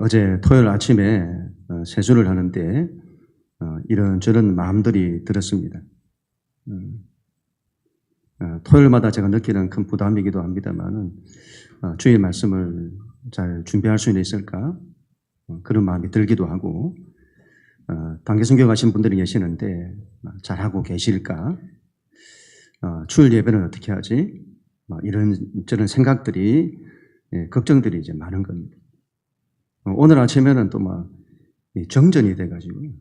어제 토요일 아침에 세수를 하는데 이런저런 마음들이 들었습니다. 토요일마다 제가 느끼는 큰 부담이기도 합니다만 주일 말씀을 잘 준비할 수 있을까 그런 마음이 들기도 하고 단기 선교 가신 분들이 계시는데 잘하고 계실까 주일 예배는 어떻게 하지 이런저런 생각들이 걱정들이 이제 많은 겁니다. 오늘 아침에는 또 정전이 돼가지고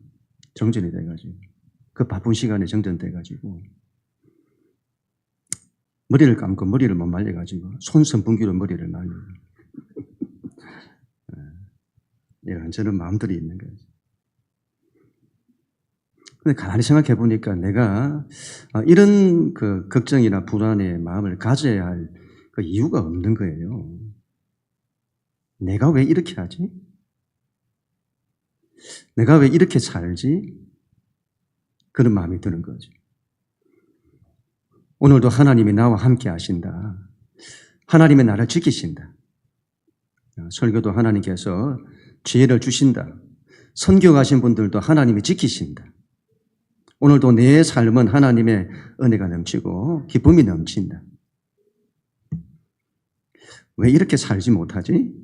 그 바쁜 시간에 정전돼가지고 머리를 감고 머리를 못 말려가지고 손 선풍기로 머리를 말려요. 이런저런 마음들이 있는 거예요. 근데 가만히 생각해 보니까 내가 이런 그 걱정이나 불안의 마음을 가져야 할 그 이유가 없는 거예요. 내가 왜 이렇게 하지? 내가 왜 이렇게 살지? 그런 마음이 드는 거죠. 오늘도 하나님이 나와 함께 하신다. 하나님의 나를 지키신다. 설교도 하나님께서 지혜를 주신다. 선교 가신 분들도 하나님이 지키신다. 오늘도 내 삶은 하나님의 은혜가 넘치고 기쁨이 넘친다. 왜 이렇게 살지 못하지?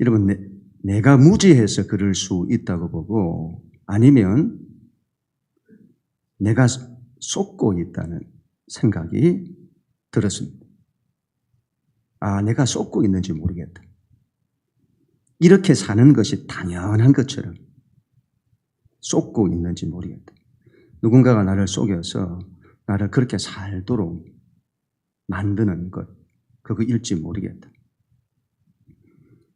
여러분, 내가 무지해서 그럴 수 있다고 보고 아니면 내가 쏟고 있다는 생각이 들었습니다. 내가 쏟고 있는지 모르겠다. 이렇게 사는 것이 당연한 것처럼 쏟고 있는지 모르겠다. 누군가가 나를 속여서 나를 그렇게 살도록 만드는 것, 그거일지 모르겠다.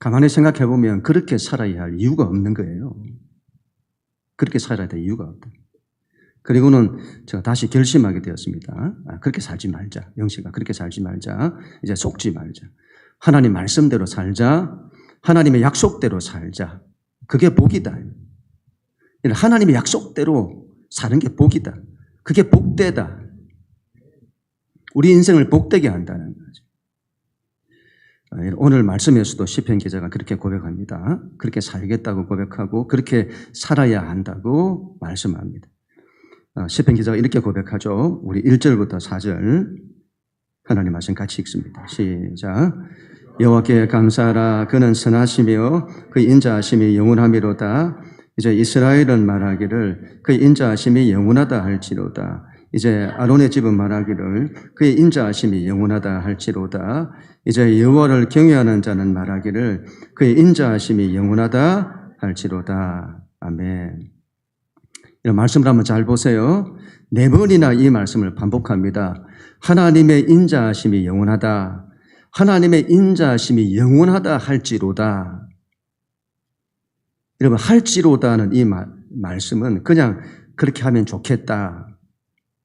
가만히 생각해 보면 그렇게 살아야 할 이유가 없는 거예요. 그렇게 살아야 될 이유가 없다. 그리고는 제가 다시 결심하게 되었습니다. 그렇게 살지 말자. 영식아, 그렇게 살지 말자. 이제 속지 말자. 하나님 말씀대로 살자. 하나님의 약속대로 살자. 그게 복이다. 하나님의 약속대로 사는 게 복이다. 그게 복되다. 우리 인생을 복되게 한다는 거죠. 오늘 말씀에서도 시편 기자가 그렇게 고백합니다. 그렇게 살겠다고 고백하고 그렇게 살아야 한다고 말씀합니다. 시편 기자가 이렇게 고백하죠. 우리 1절부터 4절 하나님 말씀 같이 읽습니다. 시작. 여호와께 감사하라. 그는 선하시며 그의 인자하심이 영원하미로다. 이제 이스라엘은 말하기를 그의 인자하심이 영원하다 할지로다. 이제 아론의 집은 말하기를 그의 인자하심이 영원하다 할지로다. 이제 여호와를 경외하는 자는 말하기를 그의 인자하심이 영원하다 할지로다. 아멘. 이런 말씀을 한번 잘 보세요. 4번이나 이 말씀을 반복합니다. 하나님의 인자하심이 영원하다. 하나님의 인자하심이 영원하다 할지로다. 여러분, 할지로다는 이 말씀은 그냥 그렇게 하면 좋겠다.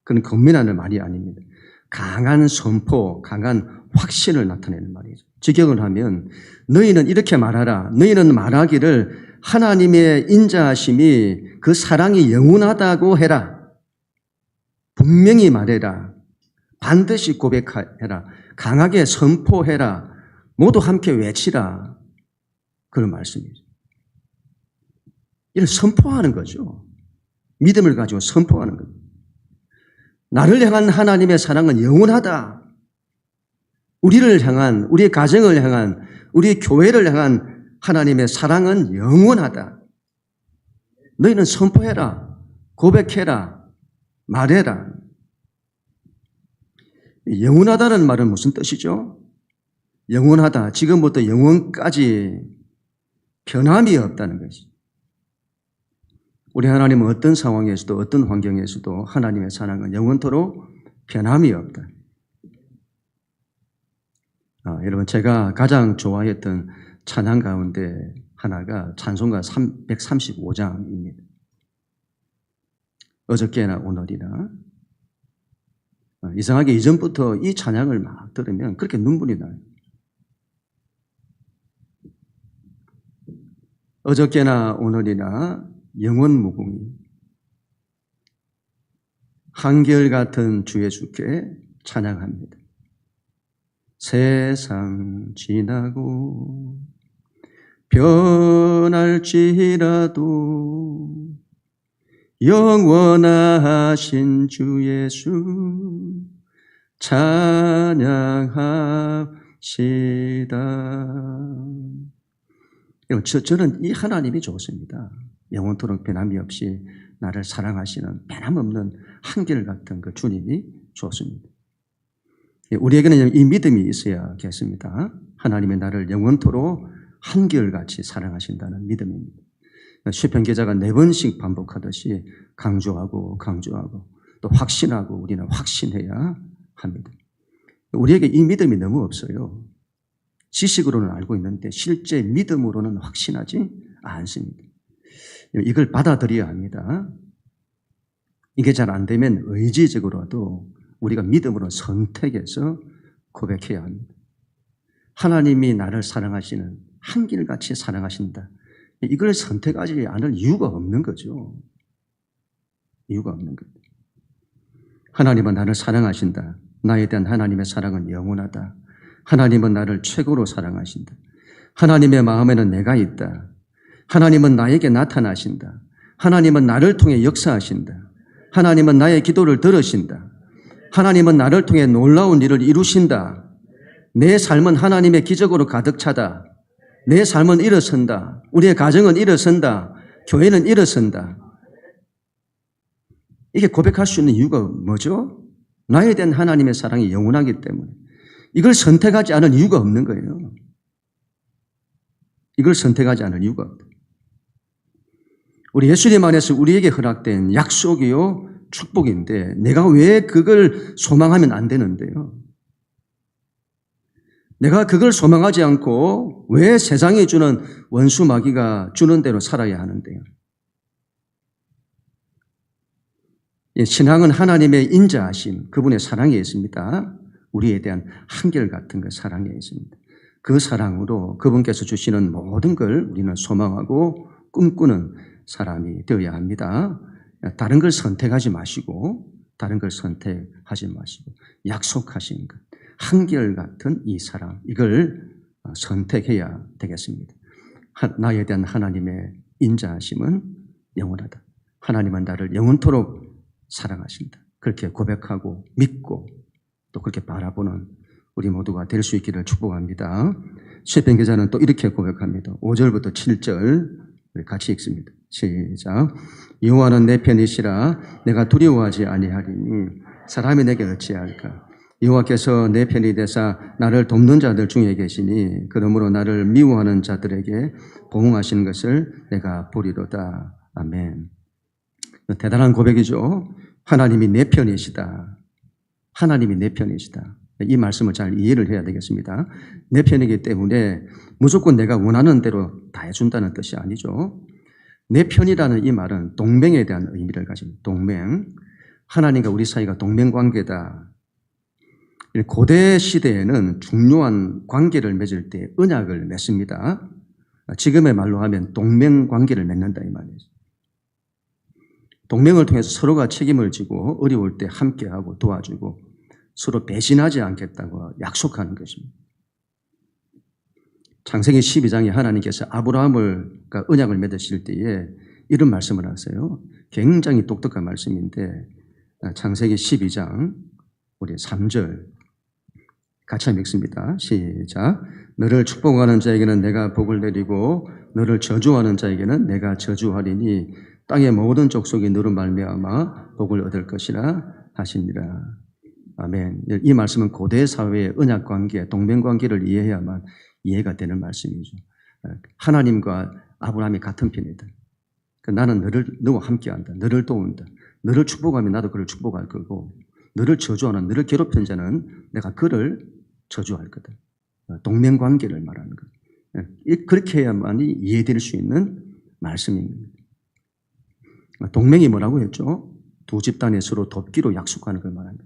그런 건면하는 말이 아닙니다. 강한 선포, 강한 확신을 나타내는 말이죠. 직역을 하면 너희는 이렇게 말하라. 너희는 말하기를 하나님의 인자하심이 그 사랑이 영원하다고 해라. 분명히 말해라. 반드시 고백해라. 강하게 선포해라. 모두 함께 외치라. 그런 말씀이죠. 이를 선포하는 거죠. 믿음을 가지고 선포하는 겁니다. 나를 향한 하나님의 사랑은 영원하다. 우리를 향한, 우리의 가정을 향한, 우리의 교회를 향한 하나님의 사랑은 영원하다. 너희는 선포해라. 고백해라. 말해라. 영원하다는 말은 무슨 뜻이죠? 영원하다. 지금부터 영원까지 변함이 없다는 것이죠. 우리 하나님은 어떤 상황에서도 어떤 환경에서도 하나님의 사랑은 영원토록 변함이 없다. 여러분, 제가 가장 좋아했던 찬양 가운데 하나가 찬송가 135장입니다. 어저께나 오늘이나. 이상하게 이전부터 이 찬양을 막 들으면 그렇게 눈물이 나요. 어저께나 오늘이나 영원 무궁히 한결같은 주 예수께 찬양합니다. 세상 지나고 변할지라도 영원하신 주 예수 찬양합시다. 저는 이 하나님이 좋습니다. 영원토록 변함이 없이 나를 사랑하시는 변함없는 한결같은 그 주님이 좋습니다. 우리에게는 이 믿음이 있어야겠습니다. 하나님이 나를 영원토록 한결같이 사랑하신다는 믿음입니다. 시편 기자가 4번씩 반복하듯이 강조하고 또 확신하고 우리는 확신해야 합니다. 우리에게 이 믿음이 너무 없어요. 지식으로는 알고 있는데 실제 믿음으로는 확신하지 않습니다. 이걸 받아들여야 합니다. 이게 잘 안 되면 의지적으로도 우리가 믿음으로 선택해서 고백해야 합니다. 하나님이 나를 사랑하시는 한결같이 사랑하신다. 이걸 선택하지 않을 이유가 없는 거죠. 이유가 없는 거죠. 하나님은 나를 사랑하신다. 나에 대한 하나님의 사랑은 영원하다. 하나님은 나를 최고로 사랑하신다. 하나님의 마음에는 내가 있다. 하나님은 나에게 나타나신다. 하나님은 나를 통해 역사하신다. 하나님은 나의 기도를 들으신다. 하나님은 나를 통해 놀라운 일을 이루신다. 내 삶은 하나님의 기적으로 가득 차다. 내 삶은 일어선다. 우리의 가정은 일어선다. 교회는 일어선다. 이게 고백할 수 있는 이유가 뭐죠? 나에 대한 하나님의 사랑이 영원하기 때문에. 이걸 선택하지 않을 이유가 없는 거예요. 이걸 선택하지 않을 이유가 없다. 우리 예수님 안에서 우리에게 허락된 약속이요 축복인데 내가 왜 그걸 소망하면 안 되는데요? 내가 그걸 소망하지 않고 왜 세상이 주는 원수 마귀가 주는 대로 살아야 하는데요? 신앙은 하나님의 인자하심, 그분의 사랑에 있습니다. 우리에 대한 한결같은 그 사랑에 있습니다. 그 사랑으로 그분께서 주시는 모든 걸 우리는 소망하고 꿈꾸는 사람이 되어야 합니다. 다른 걸 선택하지 마시고 약속하신 것, 한결같은 이 사랑, 이걸 선택해야 되겠습니다. 나에 대한 하나님의 인자하심은 영원하다. 하나님은 나를 영원토록 사랑하신다. 그렇게 고백하고 믿고 또 그렇게 바라보는 우리 모두가 될 수 있기를 축복합니다. 시편 기자는 또 이렇게 고백합니다. 5절부터 7절 같이 읽습니다. 시작. 여호와는 내 편이시라 내가 두려워하지 아니하리니 사람이 내게 어찌할까. 여호와께서 내 편이 되사 나를 돕는 자들 중에 계시니 그러므로 나를 미워하는 자들에게 보응하시는 것을 내가 보리로다. 아멘. 대단한 고백이죠. 하나님이 내 편이시다. 하나님이 내 편이시다. 이 말씀을 잘 이해를 해야 되겠습니다. 내 편이기 때문에 무조건 내가 원하는 대로 다 해준다는 뜻이 아니죠. 내 편이라는 이 말은 동맹에 대한 의미를 가집니다. 동맹. 하나님과 우리 사이가 동맹관계다. 고대 시대에는 중요한 관계를 맺을 때 언약을 맺습니다. 지금의 말로 하면 동맹관계를 맺는다 이 말이죠. 동맹을 통해서 서로가 책임을 지고 어려울 때 함께하고 도와주고 서로 배신하지 않겠다고 약속하는 것입니다. 창세기 12장에 하나님께서 아브라함과 언약을 맺으실 때에 이런 말씀을 하세요. 굉장히 독특한 말씀인데 창세기 12장 우리 3절 같이 읽습니다. 시작. 너를 축복하는 자에게는 내가 복을 내리고 너를 저주하는 자에게는 내가 저주하리니 땅의 모든 족속이 너로 말미암아 복을 얻을 것이라 하시니라. 아멘. 이 말씀은 고대 사회의 언약관계, 동맹관계를 이해해야만 이해가 되는 말씀이죠. 하나님과 아브라함이 같은 편이다. 나는 너와 함께한다. 너를 도운다. 너를 축복하면 나도 그를 축복할 거고 너를 저주하는, 너를 괴롭히는 자는 내가 그를 저주할 거다. 동맹관계를 말하는 것. 그렇게 해야만이 이해될 수 있는 말씀입니다. 동맹이 뭐라고 했죠? 두 집단이 서로 돕기로 약속하는 걸 말합니다.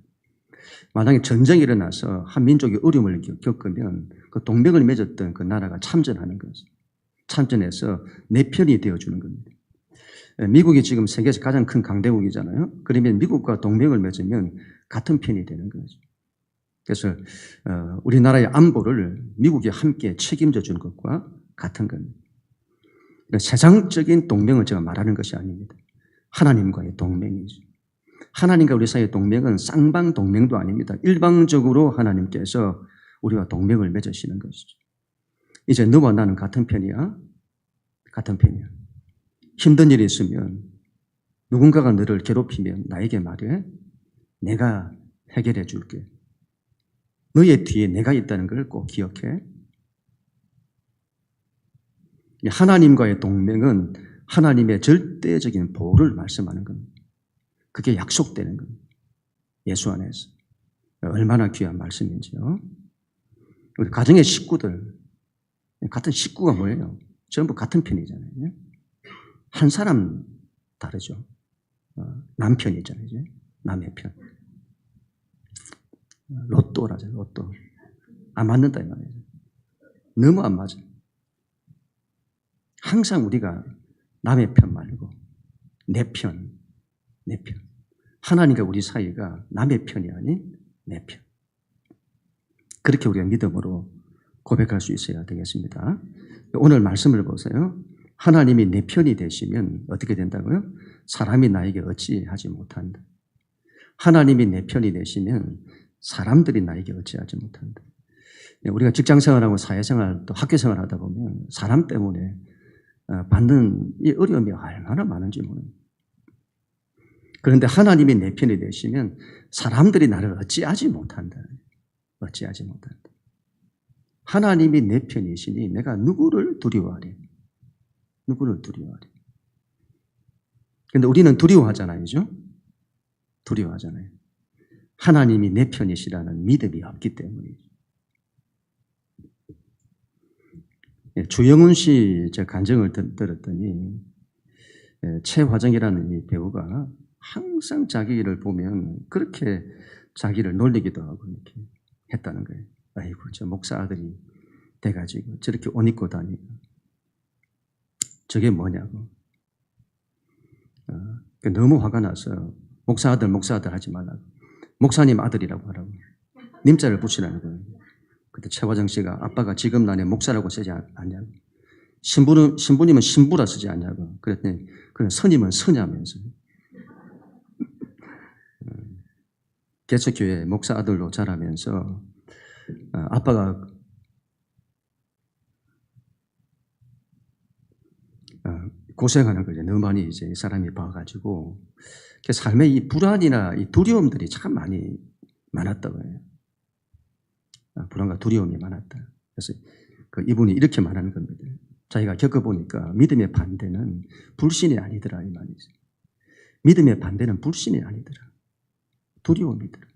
만약에 전쟁이 일어나서 한 민족이 어려움을 겪으면 그 동맹을 맺었던 그 나라가 참전하는 거죠. 참전해서 내 편이 되어주는 겁니다. 미국이 지금 세계에서 가장 큰 강대국이잖아요. 그러면 미국과 동맹을 맺으면 같은 편이 되는 거죠. 그래서 우리나라의 안보를 미국이 함께 책임져 주는 것과 같은 겁니다. 세상적인 동맹을 제가 말하는 것이 아닙니다. 하나님과의 동맹이죠. 하나님과 우리 사이의 동맹은 쌍방 동맹도 아닙니다. 일방적으로 하나님께서 우리와 동맹을 맺으시는 것이죠. 이제 너와 나는 같은 편이야? 같은 편이야. 힘든 일이 있으면 누군가가 너를 괴롭히면 나에게 말해. 내가 해결해 줄게. 너의 뒤에 내가 있다는 걸 꼭 기억해. 하나님과의 동맹은 하나님의 절대적인 보호를 말씀하는 겁니다. 그게 약속되는 겁니다. 예수 안에서. 얼마나 귀한 말씀인지요. 우리 가정의 식구들, 같은 식구가 뭐예요? 전부 같은 편이잖아요. 한 사람 다르죠. 남편이잖아요. 남의 편. 로또라죠, 로또. 안 맞는다, 이 말이에요. 너무 안 맞아요. 항상 우리가 남의 편 말고 내 편, 내 편. 하나님과 우리 사이가 남의 편이 아닌 내 편. 그렇게 우리가 믿음으로 고백할 수 있어야 되겠습니다. 오늘 말씀을 보세요. 하나님이 내 편이 되시면 어떻게 된다고요? 사람이 나에게 어찌하지 못한다. 하나님이 내 편이 되시면 사람들이 나에게 어찌하지 못한다. 우리가 직장생활하고 사회생활 또 학교생활 하다 보면 사람 때문에 받는 이 어려움이 얼마나 많은지 모릅니다. 그런데 하나님이 내 편이 되시면 사람들이 나를 어찌하지 못한다. 어찌하지 못한다. 하나님이 내 편이시니 내가 누구를 두려워하리? 누구를 두려워하리? 그런데 우리는 두려워하잖아요. 두려워하잖아요. 하나님이 내 편이시라는 믿음이 없기 때문이죠. 주영훈 씨 제 간증을 들었더니 최화정이라는 이 배우가 항상 자기를 보면 그렇게 자기를 놀리기도 하고 이렇게 했다는 거예요. 아이고 저 목사 아들이 돼가지고 저렇게 옷 입고 다니고 저게 뭐냐고. 너무 화가 나서 목사 아들 하지 말라고. 목사님 아들이라고 하라고. 님자를 붙이라는 거예요. 그때 최화정 씨가 아빠가 지금 나네 목사라고 쓰지 않냐고. 신부님은 신부라 쓰지 않냐고. 그랬더니 그런 선임은 서냐면서. 개척교회 목사 아들로 자라면서 아빠가 고생하는 거죠. 너무 많이 이제 이 사람이 봐가지고 삶의 이 불안이나 이 두려움들이 참 많이 많았다고 해요. 불안과 두려움이 많았다. 그래서 이분이 이렇게 말하는 겁니다. 자기가 겪어보니까 믿음의 반대는 불신이 아니더라 이 말이죠. 믿음의 반대는 불신이 아니더라. 두려움이더라.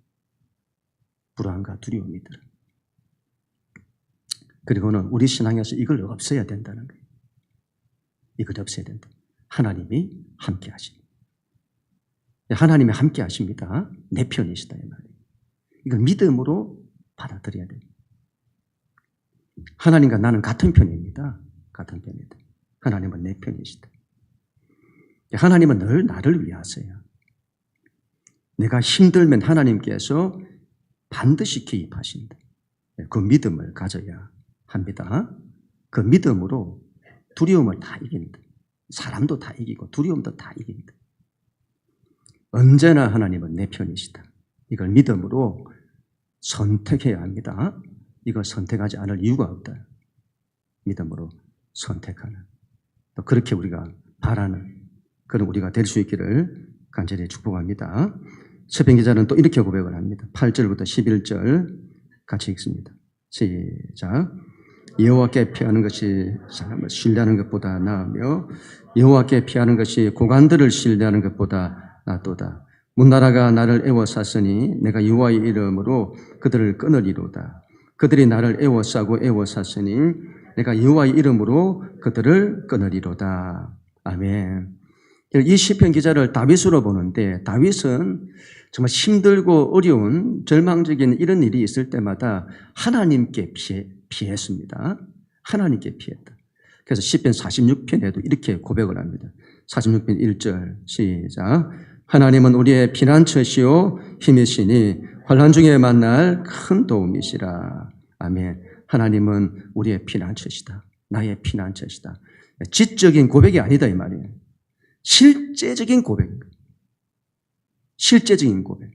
불안과 두려움이더라. 그리고는 우리 신앙에서 이걸 없애야 된다는 거예요. 이걸 없애야 된다. 하나님이 함께 하십니다. 하나님이 함께 하십니다. 내 편이시다 이 말이에요. 이걸 믿음으로 받아들여야 돼요. 하나님과 나는 같은 편입니다. 같은 편이다. 하나님은 내 편이시다. 하나님은 늘 나를 위하세요. 내가 힘들면 하나님께서 반드시 개입하신다. 그 믿음을 가져야 합니다. 그 믿음으로 두려움을 다 이긴다. 사람도 다 이기고 두려움도 다 이긴다. 언제나 하나님은 내 편이시다. 이걸 믿음으로 선택해야 합니다. 이걸 선택하지 않을 이유가 없다. 믿음으로 선택하는. 또 그렇게 우리가 바라는 그런 우리가 될 수 있기를 간절히 축복합니다. 시편 기자는 또 이렇게 고백을 합니다. 8절부터 11절 같이 읽습니다. 시작. 여호와께 피하는 것이 사람을 신뢰하는 것보다 나으며 여호와께 피하는 것이 고관들을 신뢰하는 것보다 낫도다. 문나라가 나를 애워쌌으니 내가 여호와의 이름으로 그들을 끊으리로다. 그들이 나를 애워싸고 애워쌌으니 내가 여호와의 이름으로 그들을 끊으리로다. 아멘. 이 시편 기자를 다윗으로 보는데 다윗은 정말 힘들고 어려운 절망적인 이런 일이 있을 때마다 하나님께 피했습니다. 하나님께 피했다. 그래서 시편 46편에도 이렇게 고백을 합니다. 46편 1절 시작. 하나님은 우리의 피난처시요 힘이시니 환난 중에 만날 큰 도움이시라. 아멘. 하나님은 우리의 피난처시다. 나의 피난처시다. 지적인 고백이 아니다 이 말이에요. 실제적인 고백입니다. 실제적인 고백.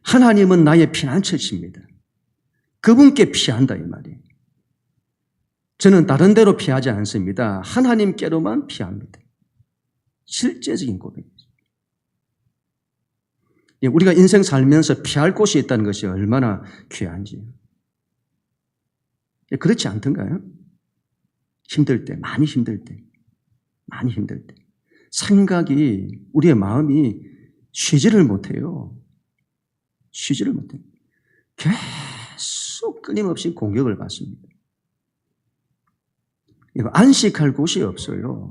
하나님은 나의 피난처십니다. 그분께 피한다 이 말이에요. 저는 다른 데로 피하지 않습니다. 하나님께로만 피합니다. 실제적인 고백이죠. 우리가 인생 살면서 피할 곳이 있다는 것이 얼마나 귀한지. 그렇지 않던가요? 힘들 때, 많이 힘들 때, 많이 힘들 때. 생각이, 우리의 마음이 쉬지를 못해요. 쉬지를 못해요. 계속 끊임없이 공격을 받습니다. 안식할 곳이 없어요.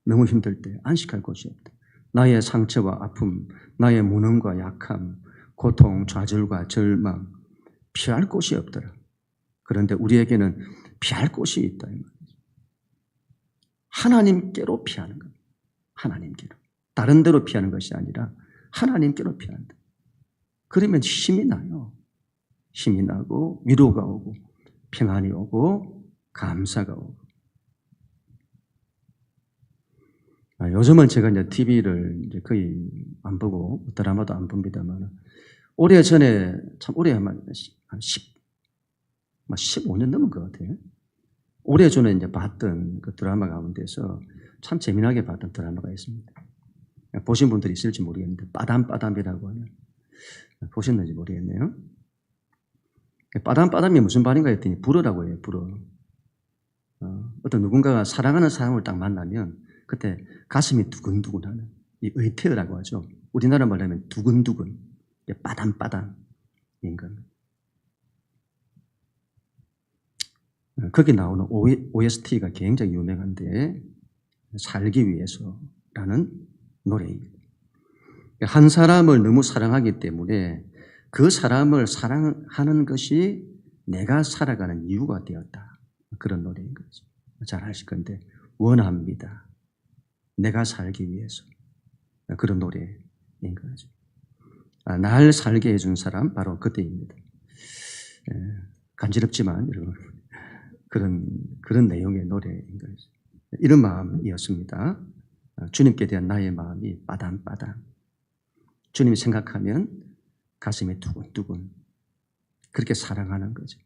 너무 힘들 때 안식할 곳이 없다. 나의 상처와 아픔, 나의 무능과 약함, 고통, 좌절과 절망, 피할 곳이 없더라. 그런데 우리에게는 피할 곳이 있다. 하나님께로 피하는 것. 하나님께로. 다른 데로 피하는 것이 아니라 하나님께로 피한다. 그러면 힘이 나요. 힘이 나고 위로가 오고 평안이 오고 감사가 오고. 요즘은 제가 이제 TV를 이제 거의 안 보고 드라마도 안 봅니다만 오래 전에 참 오래 한 15년 넘은 것 같아요. 오래 전에 이제 봤던 그 드라마 가운데서 참 재미나게 봤던 드라마가 있습니다. 보신 분들이 있을지 모르겠는데 빠담빠담이라고 하는 보셨는지 모르겠네요. 빠담빠담이 무슨 말인가 했더니 불어라고 해요. 불어. 어떤 누군가가 사랑하는 사람을 딱 만나면 그때 가슴이 두근두근하는 이 의태어라고 하죠. 우리나라 말로 하면 두근두근, 빠담빠담인 겁니다. 거기 나오는 OST가 굉장히 유명한데 살기 위해서라는 노래입니다. 한 사람을 너무 사랑하기 때문에 그 사람을 사랑하는 것이 내가 살아가는 이유가 되었다. 그런 노래인 거죠. 잘 아실 건데 원합니다. 내가 살기 위해서. 그런 노래인 거죠. 날 살게 해준 사람 바로 그때입니다. 간지럽지만 여러분 그런 내용의 노래인 거죠. 이런 마음이었습니다. 주님께 대한 나의 마음이 빠담빠담. 주님 생각하면 가슴이 두근두근. 그렇게 사랑하는 거죠.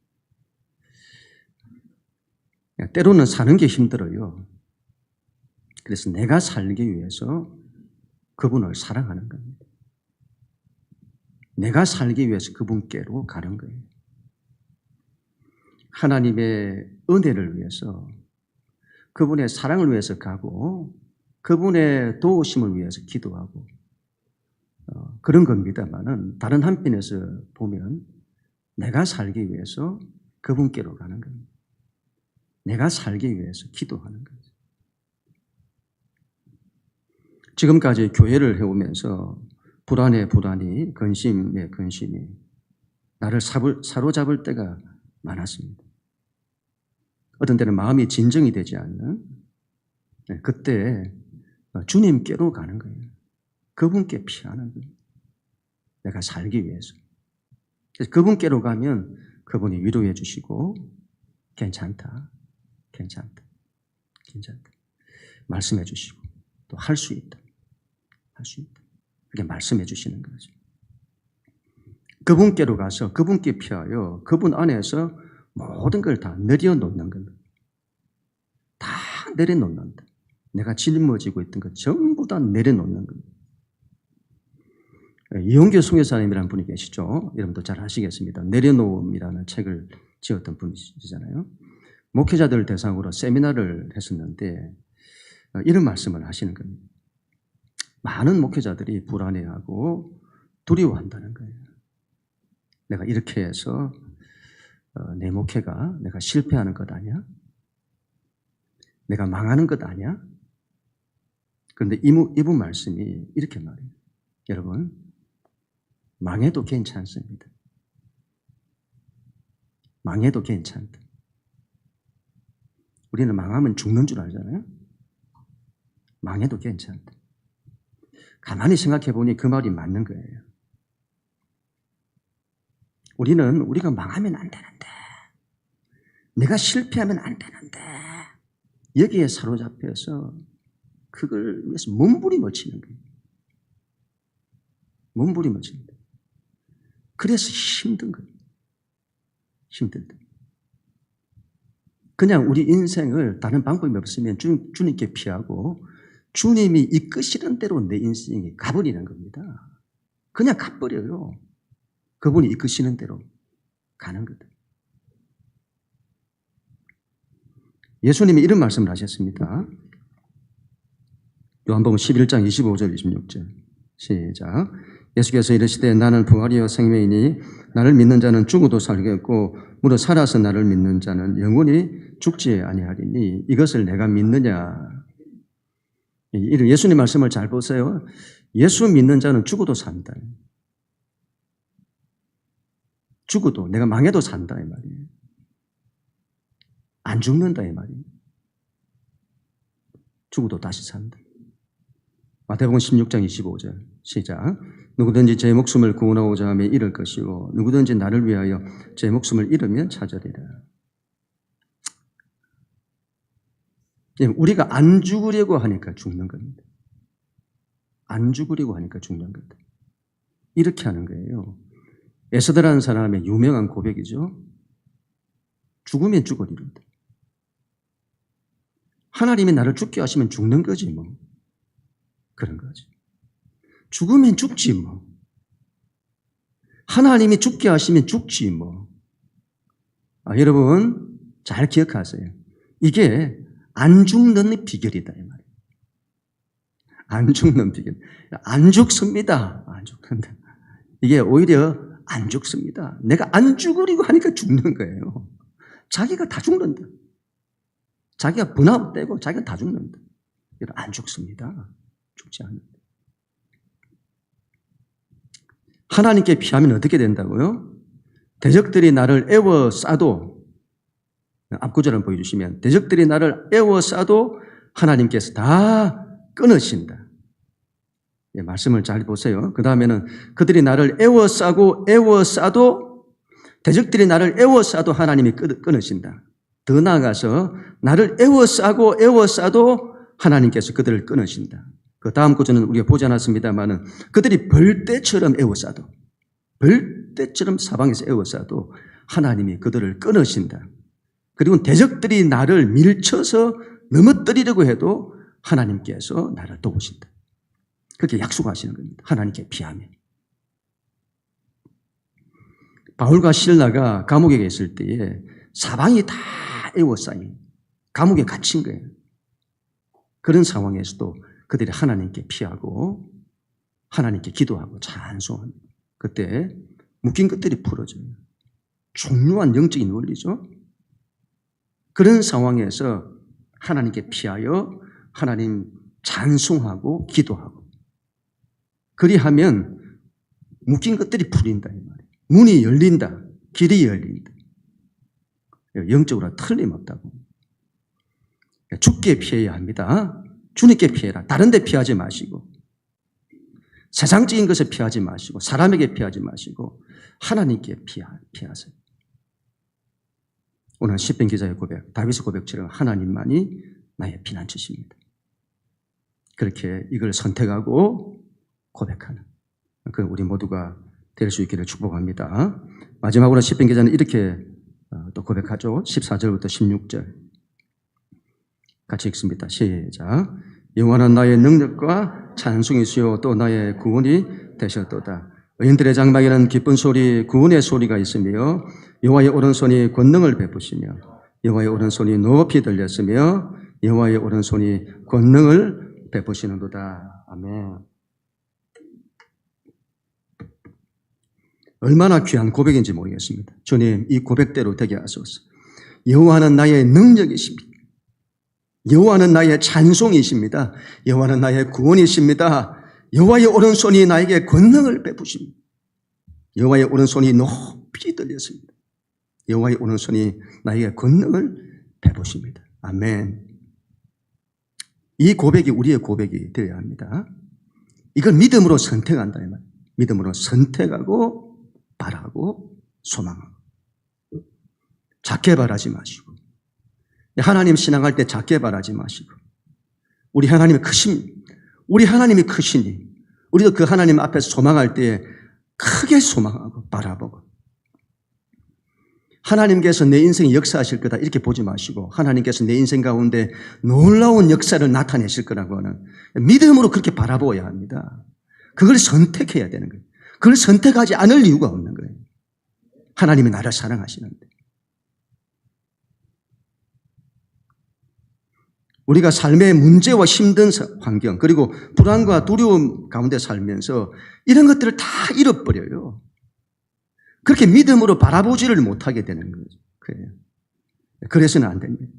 때로는 사는 게 힘들어요. 그래서 내가 살기 위해서 그분을 사랑하는 겁니다. 내가 살기 위해서 그분께로 가는 거예요. 하나님의 은혜를 위해서, 그분의 사랑을 위해서 가고, 그분의 도우심을 위해서 기도하고, 그런 겁니다만은 다른 한편에서 보면 내가 살기 위해서 그분께로 가는 겁니다. 내가 살기 위해서 기도하는 거죠. 지금까지 교회를 해오면서 불안에 불안이, 근심에 근심이 나를 사로잡을 때가 많았습니다. 어떤 때는 마음이 진정이 되지 않는 그때 주님께로 가는 거예요. 그분께 피하는 거예요. 내가 살기 위해서. 그래서 그분께로 가면 그분이 위로해 주시고 괜찮다. 괜찮다. 괜찮다. 말씀해 주시고 또 할 수 있다. 할 수 있다. 그렇게 말씀해 주시는 거죠. 그분께로 가서 그분께 피하여 그분 안에서 모든 걸 다 내려놓는 겁니다. 다 내려놓는다. 내가 짊어지고 있던 것 전부 다 내려놓는 겁니다. 이용규 선교사님이라는 분이 계시죠. 여러분도 잘 아시겠습니다. 내려놓음이라는 책을 지었던 분이시잖아요. 목회자들 대상으로 세미나를 했었는데 이런 말씀을 하시는 겁니다. 많은 목회자들이 불안해하고 두려워한다는 거예요. 내가 이렇게 해서 내 목회가 내가 실패하는 것 아니야? 내가 망하는 것 아니야? 그런데 이분 말씀이 이렇게 말해요. 여러분, 망해도 괜찮습니다. 망해도 괜찮다. 우리는 망하면 죽는 줄 알잖아요. 망해도 괜찮다. 가만히 생각해 보니 그 말이 맞는 거예요. 우리가 망하면 안 되는데, 내가 실패하면 안 되는데, 여기에 사로잡혀서 그걸 위해서 몸부림을 치는 거예요. 몸부림을 치는 거예요. 그래서 힘든 거예요. 힘들다. 그냥 우리 인생을 다른 방법이 없으면 주님께 피하고 주님이 이끄시는 대로 내 인생이 가버리는 겁니다. 그냥 가버려요. 그분이 이끄시는 대로 가는 거다. 예수님이 이런 말씀을 하셨습니다. 요한복음 11장 25절 26절 시작. 예수께서 이르시되 나는 부활이요 생명이니 나를 믿는 자는 죽어도 살겠고 무릇 살아서 나를 믿는 자는 영원히 죽지 아니하리니 이것을 내가 믿느냐. 예수님 말씀을 잘 보세요. 예수 믿는 자는 죽어도 산다. 죽어도 내가 망해도 산다 이 말이에요. 안 죽는다 이 말이에요. 죽어도 다시 산다. 마태복음 16장 25절 시작. 누구든지 제 목숨을 구원하고자 하면 잃을 것이고 누구든지 나를 위하여 제 목숨을 잃으면 찾으리라. 우리가 안 죽으려고 하니까 죽는 겁니다. 안 죽으려고 하니까 죽는 겁니다. 이렇게 하는 거예요. 에스더라는 사람의 유명한 고백이죠. 죽으면 죽으리로다. 하나님이 나를 죽게 하시면 죽는 거지 뭐. 그런 거지. 죽으면 죽지 뭐. 하나님이 죽게 하시면 죽지 뭐. 여러분 잘 기억하세요. 이게 안 죽는 비결이다 이 말이에요. 안 죽는 비결. 안 죽습니다. 안 죽는다. 이게 오히려 안 죽습니다. 내가 안 죽으려고 하니까 죽는 거예요. 자기가 다 죽는다. 자기가 번아웃되고 자기가 다 죽는다. 안 죽습니다. 죽지 않는다. 하나님께 피하면 어떻게 된다고요? 대적들이 나를 애워싸도, 앞구절을 보여주시면 대적들이 나를 애워싸도 하나님께서 다 끊으신다. 예, 말씀을 잘 보세요. 그 다음에는 그들이 나를 애워싸도 대적들이 나를 애워싸도 하나님이 끊으신다. 더 나아가서 나를 애워싸도 하나님께서 그들을 끊으신다. 그 다음 구절은 우리가 보지 않았습니다만은 그들이 벌떼처럼 애워싸도, 벌떼처럼 사방에서 애워싸도 하나님이 그들을 끊으신다. 그리고 대적들이 나를 밀쳐서 넘어뜨리려고 해도 하나님께서 나를 도우신다. 그렇게 약속하시는 겁니다. 하나님께 피하면. 바울과 실라가 감옥에 있을 때에 사방이 다 애워싸인 감옥에 갇힌 거예요. 그런 상황에서도 그들이 하나님께 피하고 하나님께 기도하고 찬송합니다. 그때 묶인 것들이 풀어져요. 중요한 영적인 원리죠. 그런 상황에서 하나님께 피하여 하나님 찬송하고 기도하고 그리하면 묶인 것들이 풀린다 이 말이에요. 문이 열린다. 길이 열린다. 영적으로 틀림없다고. 주께 피해야 합니다. 주님께 피해라. 다른 데 피하지 마시고 세상적인 것을 피하지 마시고 사람에게 피하지 마시고 하나님께 피하세요. 오늘 시편 기자의 고백, 다윗의 고백처럼 하나님만이 나의 피난처십니다. 그렇게 이걸 선택하고 고백하는 우리 모두가 될 수 있기를 축복합니다. 마지막으로 시편 기자는 이렇게 또 고백하죠. 14절부터 16절 같이 읽습니다. 시작. 여호와는 나의 능력과 찬송이시요 또 나의 구원이 되셨도다. 의인들의 장막에는 기쁜 소리, 구원의 소리가 있으며 여호와의 오른손이 권능을 베푸시며 여호와의 오른손이 높이 들렸으며 여호와의 오른손이 권능을 베푸시는도다. 아멘. 얼마나 귀한 고백인지 모르겠습니다. 주님, 이 고백대로 되게 하소서. 여호와는 나의 능력이십니다. 여호와는 나의 찬송이십니다. 여호와는 나의 구원이십니다. 여호와의 오른손이 나에게 권능을 베푸십니다. 여호와의 오른손이 높이 들렸습니다. 여호와의 오른손이 나에게 권능을 베푸십니다. 아멘. 이 고백이 우리의 고백이 되어야 합니다. 이걸 믿음으로 선택한다 이 말이에요. 믿음으로 선택하고 바라고 소망하고. 작게 바라지 마시고, 하나님 신앙할 때 작게 바라지 마시고, 우리 하나님이 크시니 우리도 그 하나님 앞에서 소망할 때 크게 소망하고 바라보고, 하나님께서 내 인생에 역사하실 거다 이렇게 보지 마시고, 하나님께서 내 인생 가운데 놀라운 역사를 나타내실 거라고 하는 믿음으로 그렇게 바라보아야 합니다. 그걸 선택해야 되는 거예요. 그걸 선택하지 않을 이유가 없는 거예요. 하나님이 나를 사랑하시는데. 우리가 삶의 문제와 힘든 환경, 그리고 불안과 두려움 가운데 살면서 이런 것들을 다 잃어버려요. 그렇게 믿음으로 바라보지를 못하게 되는 거죠. 그래서는 안 됩니다.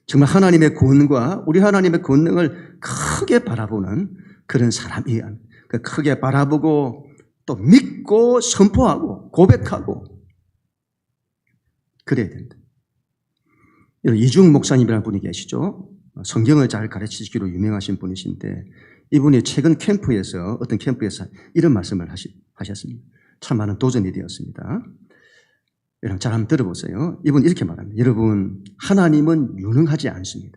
정말 하나님의 구원과 우리 하나님의 권능을 크게 바라보는 그런 사람이야. 크게 바라보고 또 믿고 선포하고 고백하고 그래야 된다. 이중 목사님이라는 분이 계시죠. 성경을 잘 가르치시기로 유명하신 분이신데, 이분이 최근 캠프에서, 어떤 캠프에서 이런 말씀을 하셨습니다. 참 많은 도전이 되었습니다. 여러분 잘 한번 들어보세요. 이분 이렇게 말합니다. 여러분, 하나님은 유능하지 않습니다.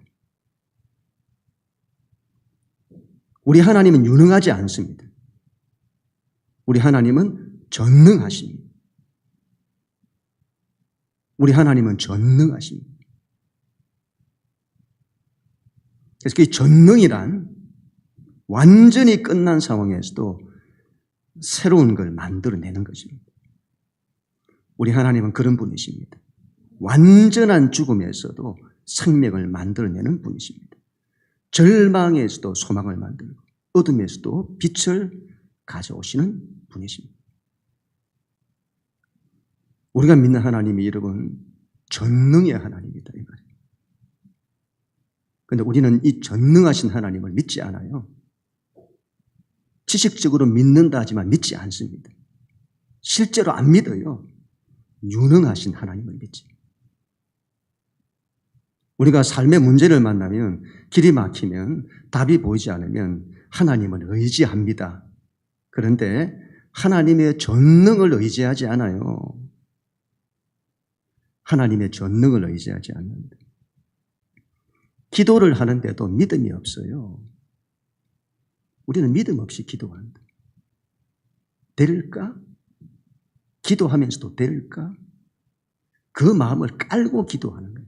우리 하나님은 유능하지 않습니다. 우리 하나님은 전능하십니다. 우리 하나님은 전능하십니다. 그래서 그 전능이란 완전히 끝난 상황에서도 새로운 걸 만들어내는 것입니다. 우리 하나님은 그런 분이십니다. 완전한 죽음에서도 생명을 만들어내는 분이십니다. 절망에서도 소망을 만들고 어둠에서도 빛을 가져오시는 분이십니다. 우리가 믿는 하나님이 여러분 전능의 하나님이다 이 말이에요. 그런데 우리는 이 전능하신 하나님을 믿지 않아요. 지식적으로 믿는다 하지만 믿지 않습니다. 실제로 안 믿어요. 유능하신 하나님을 믿지. 우리가 삶의 문제를 만나면, 길이 막히면, 답이 보이지 않으면 하나님을 의지합니다. 그런데 하나님의 전능을 의지하지 않아요. 하나님의 전능을 의지하지 않는다. 기도를 하는데도 믿음이 없어요. 우리는 믿음 없이 기도한다. 될까? 기도하면서도 될까? 그 마음을 깔고 기도하는 거예요.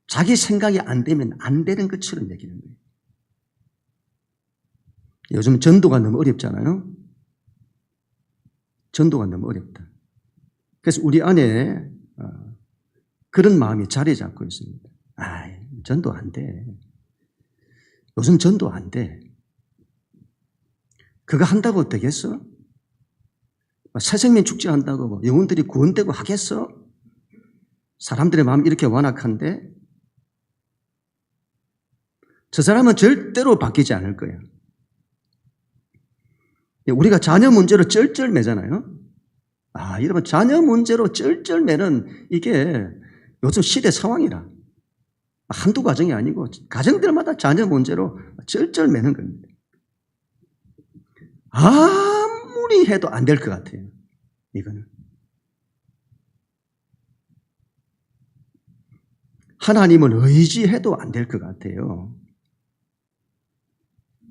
자기 생각이 안 되면 안 되는 것처럼 얘기하는 거예요. 요즘 전도가 너무 어렵잖아요. 전도가 너무 어렵다. 그래서 우리 안에 그런 마음이 자리 잡고 있습니다. 전도 안 돼. 요즘 전도 안 돼. 그거 한다고 되겠어? 새생명 축제 한다고 영혼들이 구원되고 하겠어? 사람들의 마음이 이렇게 완악한데 저 사람은 절대로 바뀌지 않을 거예요. 우리가 자녀 문제로 쩔쩔매잖아요. 여러분 자녀 문제로 쩔쩔매는 이게 요즘 시대 상황이라. 한두 가정이 아니고 가정들마다 자녀 문제로 쩔쩔매는 겁니다. 아무리 해도 안 될 것 같아요. 이거는. 하나님을 의지해도 안 될 것 같아요.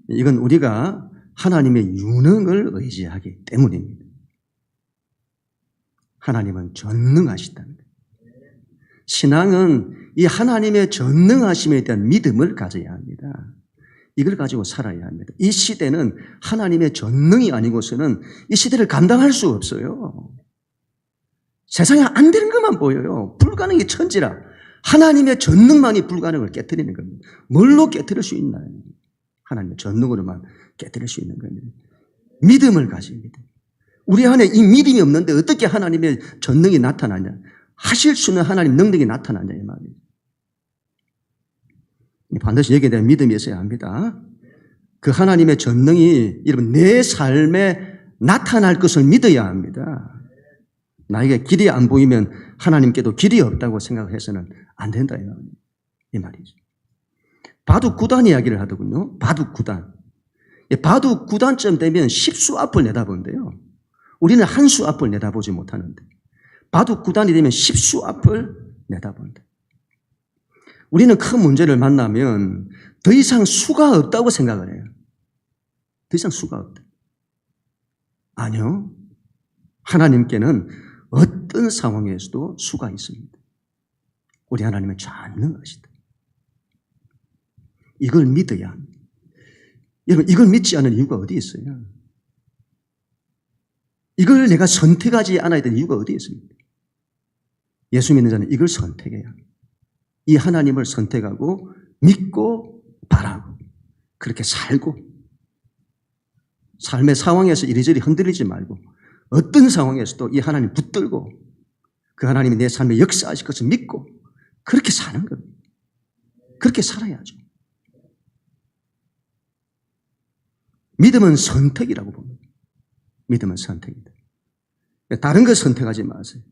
이건 우리가 하나님의 유능을 의지하기 때문입니다. 하나님은 전능하시다는 거예요. 신앙은 이 하나님의 전능하심에 대한 믿음을 가져야 합니다. 이걸 가지고 살아야 합니다. 이 시대는 하나님의 전능이 아니고서는 이 시대를 감당할 수 없어요. 세상에 안 되는 것만 보여요. 불가능이 천지라. 하나님의 전능만이 불가능을 깨트리는 겁니다. 뭘로 깨트릴 수 있나요? 하나님의 전능으로만 깨트릴 수 있는 겁니다. 믿음을 가집니다. 우리 안에 이 믿음이 없는데 어떻게 하나님의 전능이 나타나냐? 하실 수 있는 하나님 능력이 나타나냐 이 말이에요. 반드시 여기에 대한 믿음이 있어야 합니다. 그 하나님의 전능이 여러분 내 삶에 나타날 것을 믿어야 합니다. 나에게 길이 안 보이면 하나님께도 길이 없다고 생각해서는 안 된다 이 말이죠. 바둑 9단 이야기를 하더군요. 바둑 9단. 바둑 9단쯤 되면 10수 앞을 내다본대요. 우리는 한 수 앞을 내다보지 못하는데 바둑 9단이 되면 10수 앞을 내다본대. 우리는 큰 문제를 만나면 더 이상 수가 없다고 생각을 해요. 더 이상 수가 없다. 아니요. 하나님께는 어떤 상황에서도 수가 있습니다. 우리 하나님은 전능하시다. 이걸 믿어야 합니다. 여러분, 이걸 믿지 않는 이유가 어디 있어요? 이걸 내가 선택하지 않아야 되는 이유가 어디 있습니까? 예수 믿는 자는 이걸 선택해야 합니다. 이 하나님을 선택하고 믿고 바라고 그렇게 살고 삶의 상황에서 이리저리 흔들리지 말고 어떤 상황에서도 이 하나님 붙들고 그 하나님이 내 삶에 역사하실 것을 믿고 그렇게 사는 겁니다. 그렇게 살아야죠. 믿음은 선택이라고 봅니다. 믿음은 선택이다. 다른 걸 선택하지 마세요.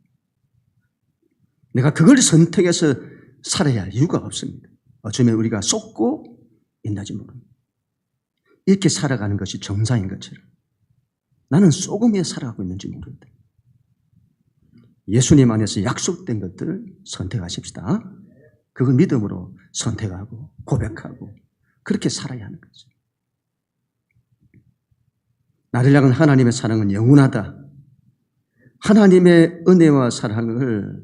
내가 그걸 선택해서 살아야 할 이유가 없습니다. 어쩌면 우리가 쏟고 있는지 모릅니다. 이렇게 살아가는 것이 정상인 것처럼 나는 쏘금에 살아가고 있는지 모른다. 예수님 안에서 약속된 것들을 선택하십시다. 그걸 믿음으로 선택하고 고백하고 그렇게 살아야 하는 거죠. 나를 향한 하나님의 사랑은 영원하다. 하나님의 은혜와 사랑을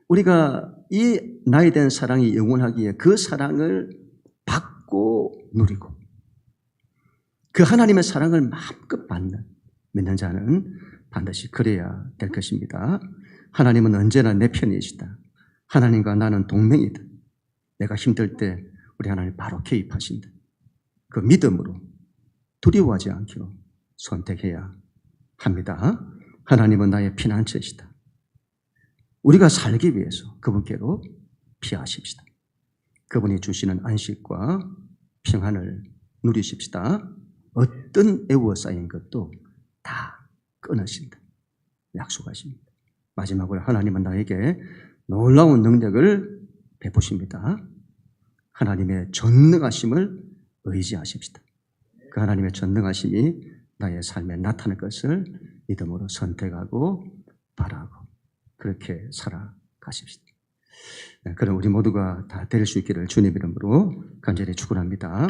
우리가 이 나이 된 사랑이 영원하기에 그 사랑을 받고 누리고 그 하나님의 사랑을 마음껏 받는 믿는 자는 반드시 그래야 될 것입니다. 하나님은 언제나 내 편이시다. 하나님과 나는 동맹이다. 내가 힘들 때 우리 하나님 바로 개입하신다. 그 믿음으로 두려워하지 않기로 선택해야 합니다. 하나님은 나의 피난처이시다. 우리가 살기 위해서 그분께로 피하십시다. 그분이 주시는 안식과 평안을 누리십시다. 어떤 애워싸인 것도 다 끊으신다. 약속하십니다. 마지막으로 하나님은 나에게 놀라운 능력을 베푸십니다. 하나님의 전능하심을 의지하십시다. 그 하나님의 전능하심이 나의 삶에 나타날 것을 믿음으로 선택하고 바라고 그렇게 살아가십시다. 그럼 우리 모두가 다 될 수 있기를 주님 이름으로 간절히 축원합니다.